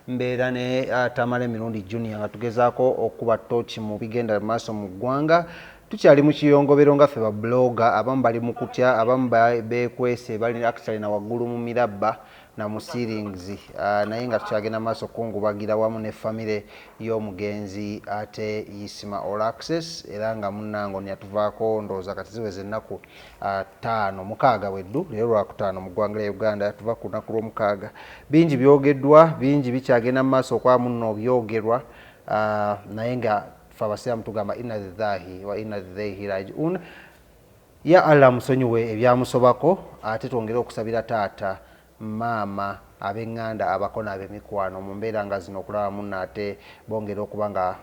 mbeera ne Tamale mirundi Junior nga tugezaako okuba tochi mu bigenda maaso mu ggwanga. Tukyali mu kiyongobero nga ffe ba blogger, abamu bali mu kutya, abamu beekwese bali actually na waggulu mu mirabba na mu ceilings, naye nga tukyagenda maaso kungubagira wamu ne famire y'omugenzi ate Isma Olexes, era nga munnango yatuvaako ndowooza kati ziweze ennaku 6 weddu, leero Lwakutaano mu ggwanga lya Uganda, tuva ku lunaku lw'omukaaga. Bingi byogeddwa, bingi bikyagenda mu maaso okwamu nno byogerwa, naye nga ffe abasiraamu tugamba inna lillahi wa inna ilaihi raaji'uun. Ya Allah musonyiwe ebyamusobako, ate twongere okusabira taata, maama, ab'eŋŋanda, abakona, ab'emikwano mu mbeera nga zino okulaba munno ate bongera okuba nga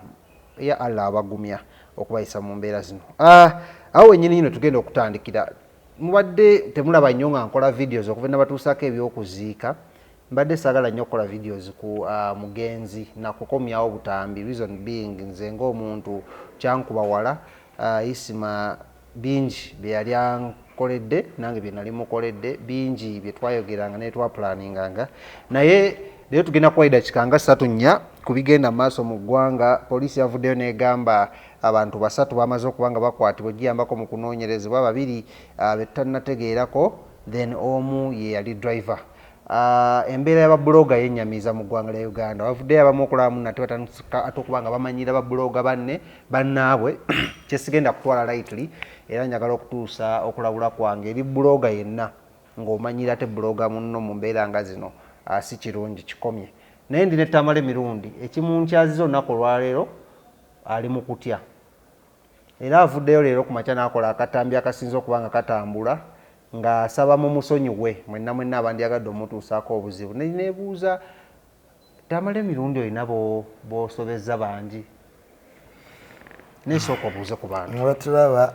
ya Allah abagumya okubayisa mu mbeera zino. Awo wennyini yino tugenda okutandikira. Mubadde temulaba nnyo nga nkola videos okuva nabatuusaako ebyokuziika. Mbadde saagala nnyo okukola videos ku mugenzi na kukomyawo butambi. Reason being nze ng'omuntu kyankuba wala Isma bingi bye yali ankoledde nange bye nali mukoledde, bingi bye twayogeranga ne twaplaninganga, naye leero tugenda kuwaida kikanga 3-4 ku bigenda maaso mu ggwanga. Poliisi yavuddeyo n'egamba abantu 3 bamaze okuba nga bakwatibwa ogiyambako mu kunoonyerezebwa, 2 be tannategeerako, then omu ye yali driver. Embeera y'ababuloga yennyamiza mu ggwanga lya Uganda. Bavuddeyo abamu okulaba munno ate batandika ate okuba nga bamanyira babuloga bannaabwe kyesigenda kutwala lightly, era njagala okutuusa okulabula kwange eri buloga yenna ng'omanyira ate buloga munno mu mbeera nga zino si kirungi, kikomye. Naye ndi ne Tamale mirundi ekimunkyaziza olunaku olwaleero ali mu kutya, era avuddeyo leero ku makya n'akola akatambi akasinza okuba nga katambula ng'asaba mu musonyiwe mwenna abandyagadde omutuusaako obuzibu. Nebuuza, Tamale mirundi olina b'osobezza bangi? Nesooka obuuze ku bantu. Batulaba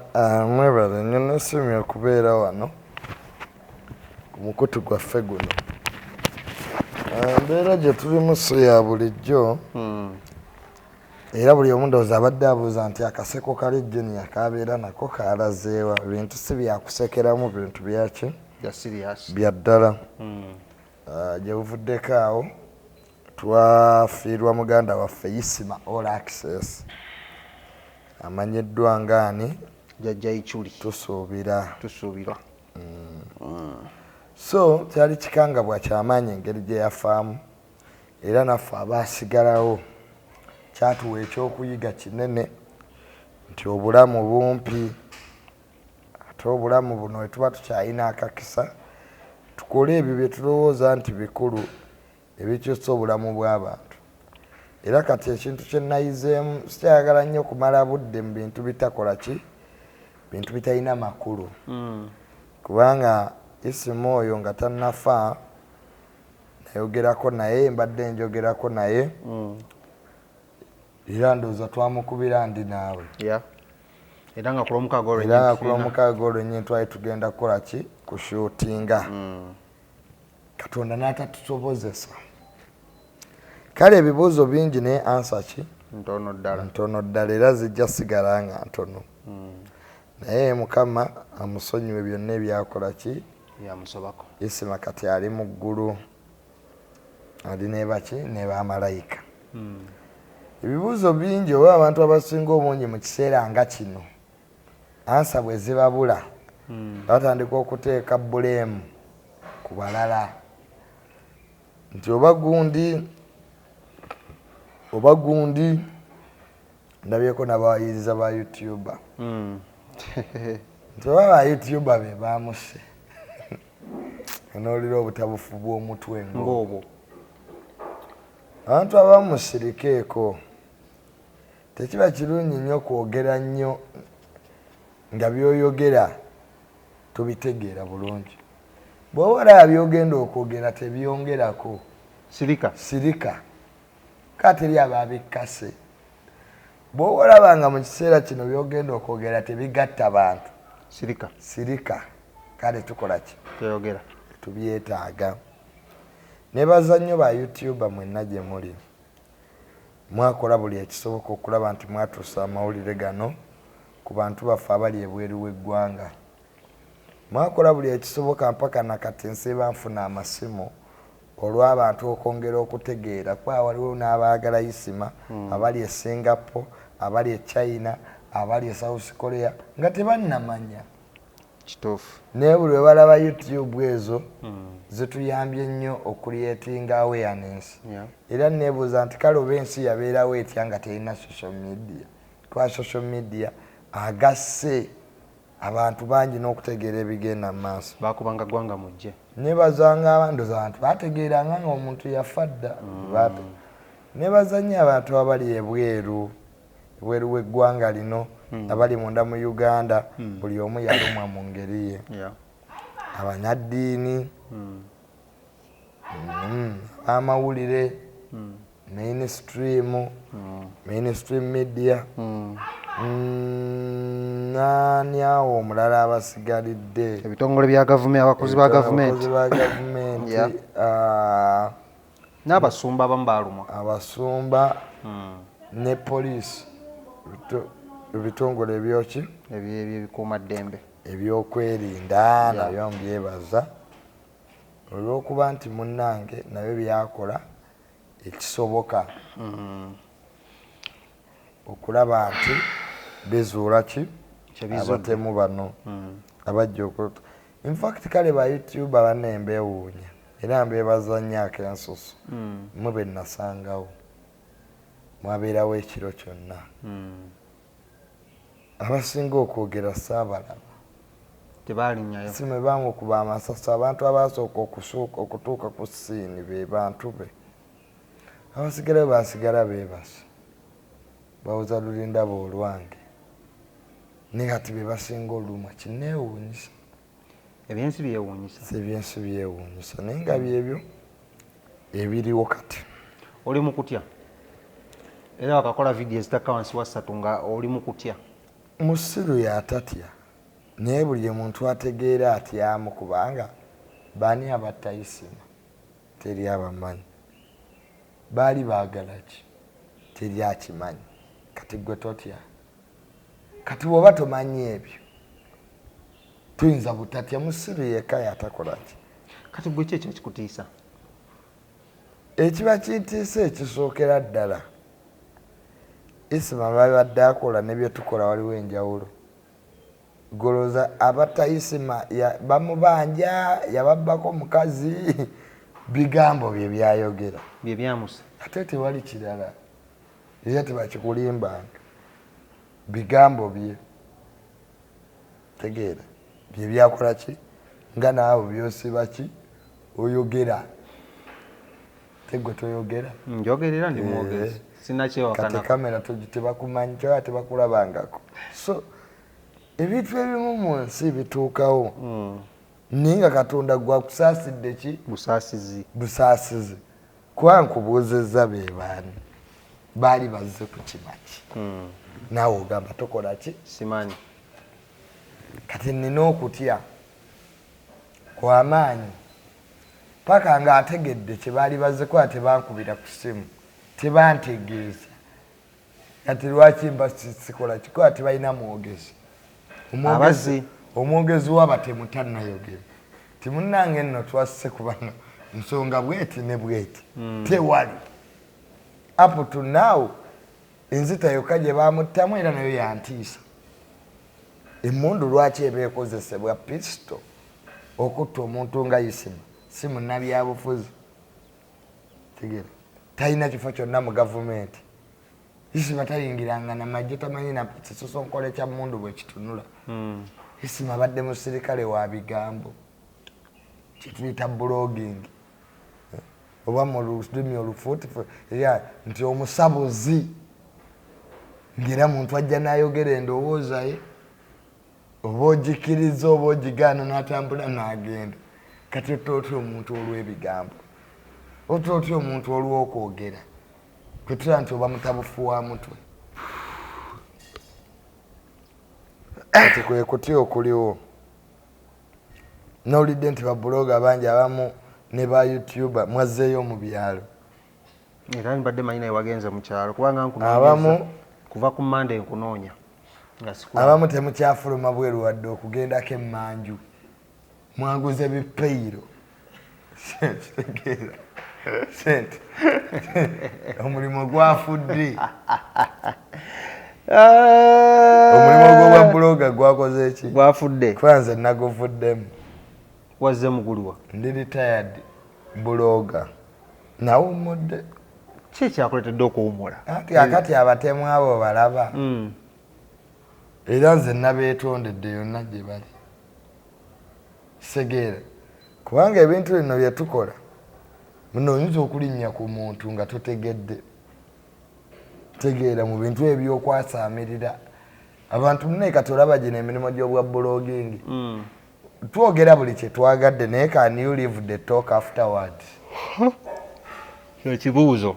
mwebale nnyo, nesiimye okubeera wano ku mukutu gwaffe guno. Embeera gye tulimu si ya bulijjo, era buli omu ndowooza abadde abuuza nti akaseko kali Junior kabeera nako kaalazeewa. Bintu si byakusekeramu, bintu byaki bya ddala. Gye buvuddeko awo twafiirwa muganda waffe Isma Olexes, amanyiddwa ngaani Jjajja Ichuli. Tusuubira. So kyali kikangabwa kyamaanyi engeri gye yafaamu, era naffe abaasigalawo kyatuwa ekyokuyiga kinene nti obulamu bumpi, ate obulamu buno we tuba tukyalina akakisa tukole ebyo bye tulowooza nti bikulu ebikyusa obulamu bw'abantu. Era kati ekintu kye nayizeemu, sikyayagala nnyo kumala budde mu bintu bitakola ki, bintu bitalina makulu, kubanga Isma oyo nga tannafa nayogerako naye, mbadde njogerako naye, era ndowooza twamukubira ndi naawe, era nga ku Lwomukaaga olwennyini twali tugenda kukola ki, kushuutinga. Katonda n'atatusobozesa. Kale ebibuuzo bingi naye ansa ki, ntono ddala, era zijja sigala nga ntono. Naye Mukama amusonyiwe byonna ebyakola ki, yamusobako. Isma kati ali mu ggulu, ali nebaki ne bamalayika. Ebibuuzo bingi oba abantu abasinga obungi mu kiseera nga kino ansa bwe zibabula batandika okuteeka buleemu ku balala nti oba gundi ndabyeko n'abawayiza ba YouTuber nti oba ba YouTuber be bamuse n'olira obutabufu bw'omutwe ng'obwo. Abantu abamu musirikeeko, tekiba kirungi nnyo kwogera nnyo nga by'oyogera tobitegeera bulungi. Bw'oba olaba by'ogenda okwogera tebyongerako, sirika kati eri ababikkase. Bw'oba olaba nga mu kiseera kino by'ogenda okwogera tebigatta bantu, sirika kale tukola ki, tubyetaaga. Nebaza nnyo ba YouTuber mwenna gye muli, mwakola buli ekisoboka okulaba nti mwatuusa amawulire gano ku bantu baffe abali ebweru w'eggwanga. Mwakola buli ekisoboka mpaka nakati nsiiba nfuna amasimu olw'abantu okwongera okutegeera kuba waliwo n'abaagala Isma abali e Singapore abali e China abali e South Korea nga tebannamanya kituufu naye buli balaba YouTube ezo zituyambye nnyo okuliyetinga awareness era neebuuza nti kale oba ensi yabeerawo etya nga terina social media kuba social media agasse abantu bangi n'okutegeera ebigenda mu maaso bakubanga ggwanga mujje nebazanga abantu bategeeranga nga omuntu yafa dda nebazanya abantu abali ebweru w'eggwanga lino abali munda mu Uganda buli omu yalumwa mu ngeri ye abanyaddiini amawulire mainstream media nani awo omulala abasigalidde ebitongole bya gavumenti abakozi ba gavumenti n'abasumba abamu balumwa abasumba ne poliisi ebitongole ebyoki ebikuumaddembe ebyokwerinda nabyo mbyebaza olw'okuba nti munnange nabyo byakola ekisoboka okulaba nti bezuula ki abatemu bano abajja okuta infact kale ba YouTube abanne mbeewuunya era mbeebaza nnyaako ensusu mwe be nasangawo mwabeerawo ekiro kyonna abasinga okwogera saabalaba tebalinnyayo si mwe bamukuba amasasi abantu abasooka okutuuka ku siini be bantu be abasigalayo basigala beebase bawuza lulindaba olwange naye kati be basinga olumwa kineewuunyisa ebyensi byewuunyisa si ebyensi byewuunyisa naye nga byebyo ebiriwo kati oli mukutya era wakakola vidiyo ezitakka wansi wa 3 nga oli mukutya musiru yatatya naye buli muntu ategeera atyamu kubanga baani abatta Isma teri abamanyi baali baagala ki teri akimanyi kati gwe totya kati bw'oba tomanyi ebyo tuyinza butatya musiru yekka yatakola ki kati gwe ki ekyo kikutiisa ekiba kintiisa ekisookera ddala Isma babadde akola nebye tukola waliwo enjawulo goloza abatta Isma bamubanja yababbako mukazi bigambo bye byayogera bye byamusa ate tewali kirala era tebakikulimbanga bigambo bye tegeera bye byakola ki nga naawe byosiba ki oyogera tegwe toyogera njogerera ndi mwogezi sinakyewakana kati kamera tebakumanyi kyoya tebakulabangako so ebintu ebimu mu nsi bituukawo naye nga Katonda gwakusaasidde ki busaasizi kuba nkubuuzizza be baani baali bazze ku kimaki naawe ogamba tokola ki simanyi kati nina okutya kwamaanyi paka nga ategedde kye baali bazze kuba tebankubira ku simu tebantegeeza kati lwaki mba sikola kikuba tebalina mwogezi omwogezi w'abatemu tannayogera timunnange nno twasse kubanga nsonga bweti ne bweti tewali up to now enzita yokka gye bamuttamu era nayo yantiisa emmundu lwaki ebeekozesebwa pisito okutta omuntu nga Isma si munnabyabufuzi tegeera talina kifo kyonna mu gavumenti Isma tayingiranga namagye tamanyi na kisosonkole kya mundu bwe kitunula Isma abadde musirikale wa bigambo kituyita blogging oba mu lulimi olufuutifu nti omusabuzi ng'era muntu ajja n'ayogera endowooza ye oba ogikiriza oba ogigaana n'atambula n'agenda kati otootya omuntu olw'ebigambo otootya omuntu olw'okwogera kwetula nti oba mutabufu wa mutwe kati kwe kutya okuliwo nowulidde nti babuloga bangi abamu ne ba YouTuber mwazzeeyo mu byalo era mbadde manyi naye wagenze mu kyalo kubanga abamu kuva ku Monday nkunoonya abamu temukyafuluma bweru wadde okugendako emmanju mwaguze bipeyiro kitegeera sente omulimu gwafudde omulimu gwa bloga gwakoze ki gwafudde kwanza naguvuddemu wazze mugulwa ndi retired bloga nawumudde ki ekyakuleetedde okuwumula akati abatemu abo balaba era nze nabeetondedde yonna gye bali segeera kubanga ebintu bino bye tukola muno oyinza okulinnya ku muntu nga totegedde tegeera mu bintu eby'okwasaamirira abantu munne kati olaba gino emirimu gy'obwa blogging twogera buli kye twagadde naye can you leave the talk afterward ekibuuzo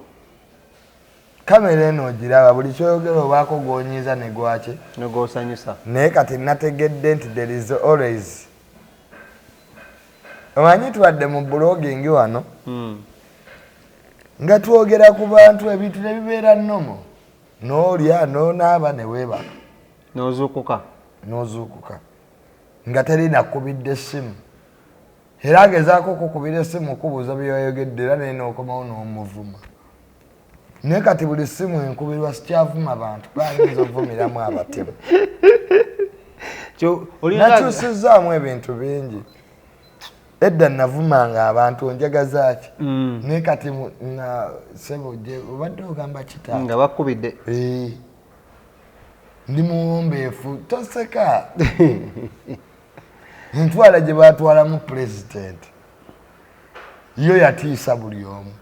kamera eno ogiraba buli kyoyogera obaako gwonyiiza ne gwaki negosanyusa naye kati nategedde nti there is always omanyi twadde mu blogging wano nga twogera ku bantu ebintu nebibeera nnomo n'olya n'onaaba ne weebaka n'ozuukuka nga teri nakubidde essimu era agezaako okukubira essimu okubuuza byeyayogedde era naye n'okomawo n'omuvuma naye kati buli ssimu enkubirwa sikyavuma bantu bayinza ovumiramu abatemu nakyusizaamu ebintu bingi edda navumanga abantu njagazaaki naye kati sebo obadde ogamba kitaawe nga bakubidde ndi muwombeefu toseka ntwala gye batwalamu pulezidenti yo yatiisa buli omu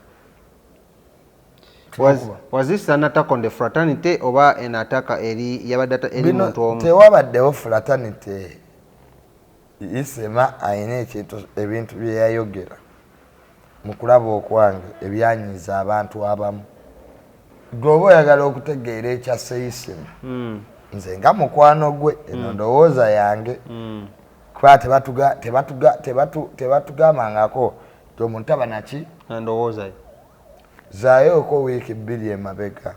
was this an attack on the fraternity oba an attack yabadde eri muntu omu tewabaddewo fraternity Isma ayina ebintu bye yayogera mu kulaba okwange ebyanyiza abantu abamu gwoba oyagala okutegeera ekyasse Isma nze nga mukwano gwe eno ndowooza yange kuba tebatugambangako ti omuntu aba naki ndowooza zaayooko wiiki 2 emabega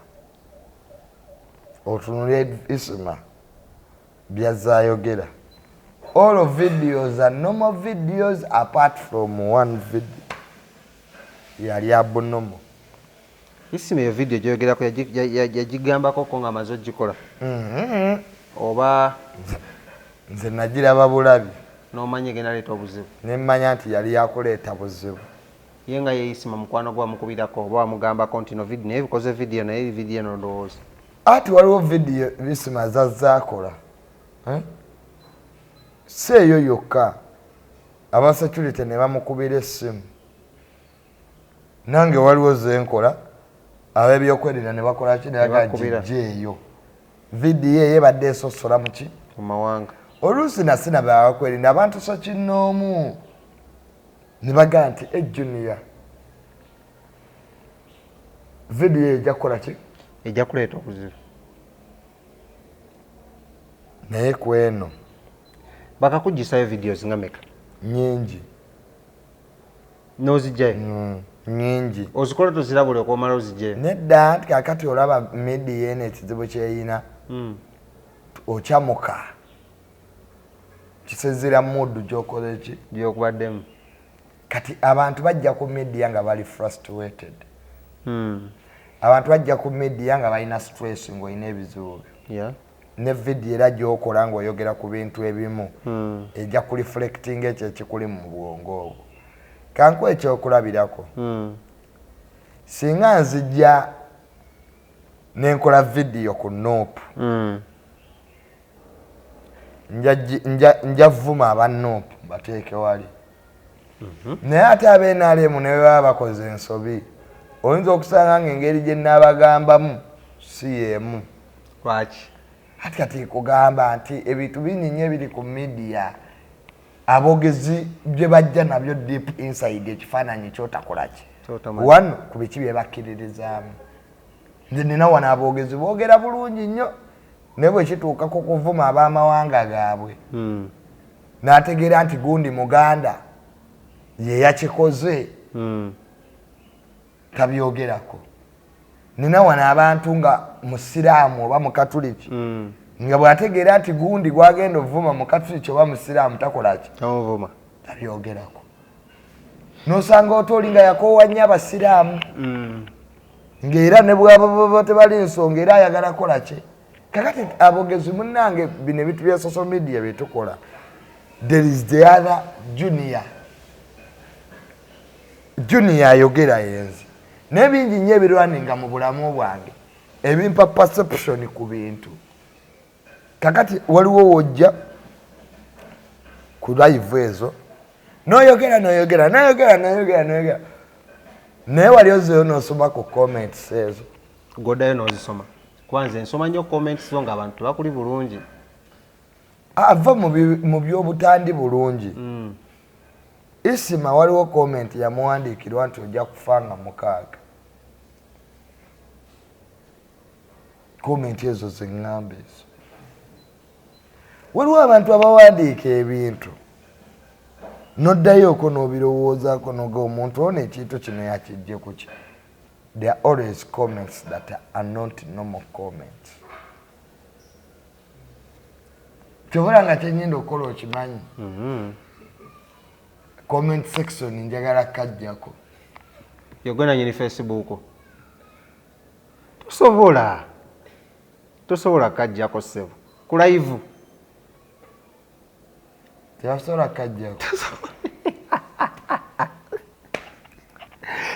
otunule Isma byazaayogera. All of videos are normal videos apart from one video. Yali abonomo. Isima yo video gyogerako yagigambako ko nga amaze ogikola. Oba nze nagiraba bulabi. N'omanya genda leeta obuzibu. Ne mmanya nti yali yakuleeta buzibu. Ye nga ye Isima mukwano gwa mukubirako oba wamugambako nti no video naye bikoze video naye video no ndowooza. Ati waliwo video Isima zazzaakola. Seeyo yokka aba security ne bamukubira essimu nange waliwo zenkola ab'ebyokwerinda ne bakola kineagajjeeyo vidiyo eyo ebadde esosola muki mu mawanga oluusi nasina babakwerinda abantu so kinnoomu ne bagamba nti ejjuniya vidiyo ejja kukola ki ejja kuleeta obuzibu naye ku eno bakakugisayo videos nga meka nyingi n'ozigyayo nyingi ozikola tozirabula okwomala ozigyayo nedda nti kakati olaba media eno ekizibu kyeyina okyamuka kisezera muddu gyokola eki gyokubaddemu kati abantu bajja ku media nga bali frustrated abantu bajja ku media nga balina stress ng'olina ebizibu yeah. Ne video era gyokola ng'oyogera ku bintu ebimu ejja ku reflecting ekyo ekikuli mu bwongo obwo kankuwa ekyokulabirako singa nzijja nenkola video ku Nope nja vuma aba Nope bateeke wali naye ate ab'NRM ne baba bakoze ensobi oyinza okusanga ng'engeri gye naabagambamu si y'emu lwaki ati kati kugamba nti ebintu binyinnyo ebiri ku media abogezi bye bajja nabyo deep inside ekifaananyi kyotakola ki wano ku biki bye bakkiririzaamu nze nina wano abogezi boogera bulungi nnyo naye bwe kituukako kuvuma ab'amawanga gaabwe n'ategeera nti gundi muganda ye yakikoze tabyogerako nina wano abantu nga musiraamu oba mukatuliki nga bw'ategeera nti gundi gwagenda ovuma mukatuliki oba musiraamu takola ki tamuvuma tabyogerako nosanga otolinga yakowanya abasiraamu ng'era ne bwaba tebali nsonga era ayagala kola ki kakati abogezi munnange bino ebintu bya social media byetukola there is the other junior ayogera yenzi n'ebingi nnyo ebirwaninga mu bulamu bwange ebimpa perception ku bintu kakati waliwo wojja ku live ezo noyogera naye wali ozeyo nosoma ku comments ezo godayo nozisoma kwanza nsoma nnyo comments zo ng'abantu bakuli bulungi ava mu byobutandi bulungi Isma waliwo comment yamuwandiikirwa nti ojja kufanga mukaaga comment ezo ziŋŋamba ezo waliwo abantu abawandiika ebintu noddayooko n'obirowoozaako noga omuntu ono ekintu kino yakijje ku ki there are always comments that are not normal comments kyobula nga kyenyenda okukola okimanyi comment section njagala kajjako yogena nyini Facebook tosobola kajjako sebo ku live teyasobola kajjako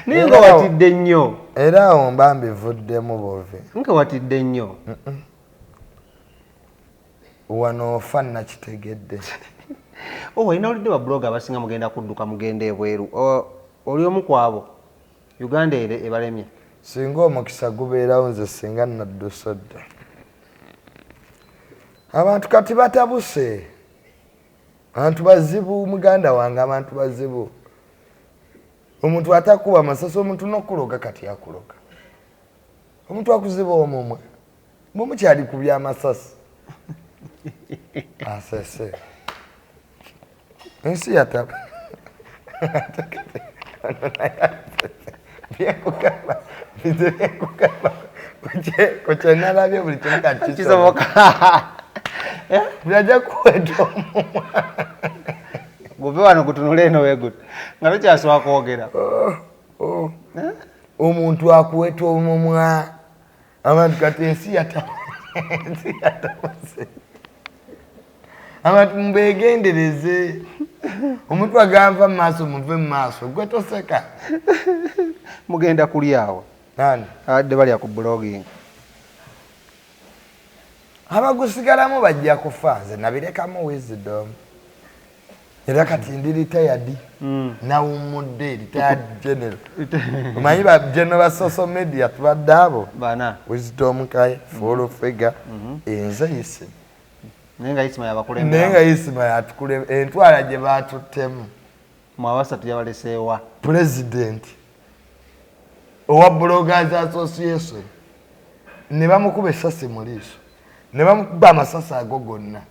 naye nga watidde nnyo era awo mba mbivuddemu bove nga watidde nnyo wano ofa nakitegedde walina olidde bablog abasinga mugenda kudduka mugenda ebweru oli omu ku abo Uganda ebalemye singa omukisa gubeerawo nze singa naddusodda abantu kati batabuse abantu bazibu muganda wange abantu bazibu omuntu atakuba amasasi omuntu n'okuloga kati akuloga omuntu akuziba omumwe mumukyali ku by'amasasi asese ensi yataba byekugamba kwenalabye buli kimu kakisoboka byajja kuweta omumwa gove wano gutunule eno weguti nga tokyasobola kwogera omuntu akuweta omumwa abantu kati ensi yatabase abantu mubegendereze omuntu aganva mu maaso muve mu maaso gwe toseka mugenda kuli awo nani abadde balya ku blogging abagusigalamu bajja kufa nze nabirekamu wisdom era kati ndi retired nawumudde retired general omanyi ba general ba social media tubadde abo bana wisdom kai follow figure enze Isma nenga Isma yabakulembera nenga Isma yatukulembera entwala gye batuttemu mwabasatu yabaleseewa president owa bloggers association ne bamukuba essasi mu liiso ne bamukuba amasasi ago gonna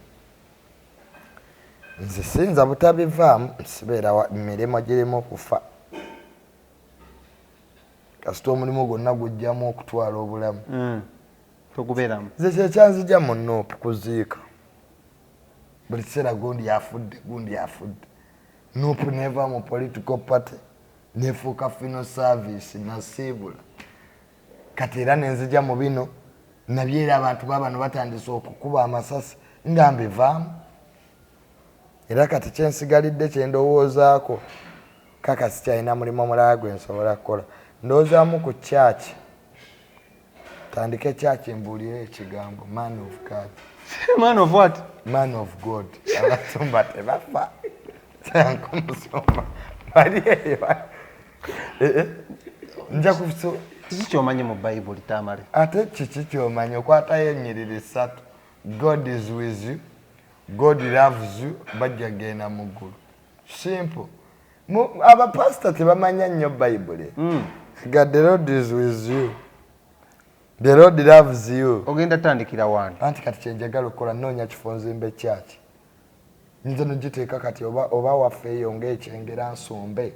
nze sinza butabivaamu nsibeera mirimo girimu okufa kasita omulimu gwonna gujjamu okutwala obulamu togubeeramu nze kyekyanzija mu Nuupu kuziika buli kiseera gundi yafudde Nuupu neva mu political party nefuuka funeral service nasiibula kati era nenzija mu bino nabyeera abantu babano batandise okukuba amasasi nga mbivaamu era kati kyensigalidde kyendowoozaako kaka sikyalina mulimu omulala gwe nsobola kukola ndowoozaamu ku kyaki tandike kyaki mbuulire ekigambo man of God man of what man of God abasumba tebafa kyankumusumba bali eyo nja kuso kiki kyomanyi mu Bayibuli Tamale ate kiki kyomanyi okwatayo ennyiriri 3 God is with you God loves you bajja genda mu ggulu simple abapasita tebamanya nnyo Bayibuli God the Lord is with you the Lord loves you ogenda tandikira wani anti kati kyenjagala okukola noonya kifo nzimbe kyaki nze nogiteeka kati oba waffe eyo ng'ekyengera nsumbe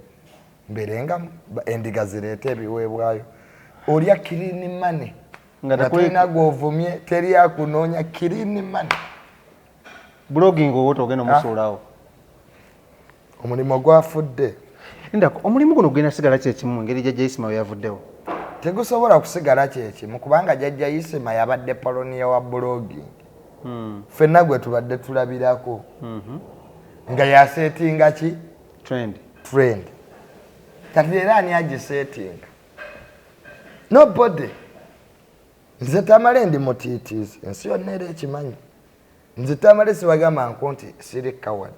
mberenga endiga zireeta ebiweebwayo olya kirini mane nga tulina gw'ovumye teri akunoonya kirini mane blogging owota ogenda omusuulawo omulimu gwafudde Ndako omulimu guno gugenda sigala kyekimu ngeri jjajja Isma we yavuddewo. Tegusobola kusigala kyekimu kubanga jjajja Isma yabadde polonia wa blogging. Ffenna gwe tubadde tulabirako. Nga yasetinga ki? Trend. Kati era ani agisetinga? Nobody. Nze Tamale ndi mutiitiizi ensi yonna era ekimanyi. Nze Tamale sibagamba nti siri coward.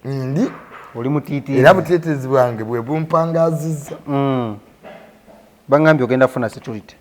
Ndi oli mutiitiizi. Era butiitiizi bwange bwe bumpangazizza. Bangambye ogenda funa security.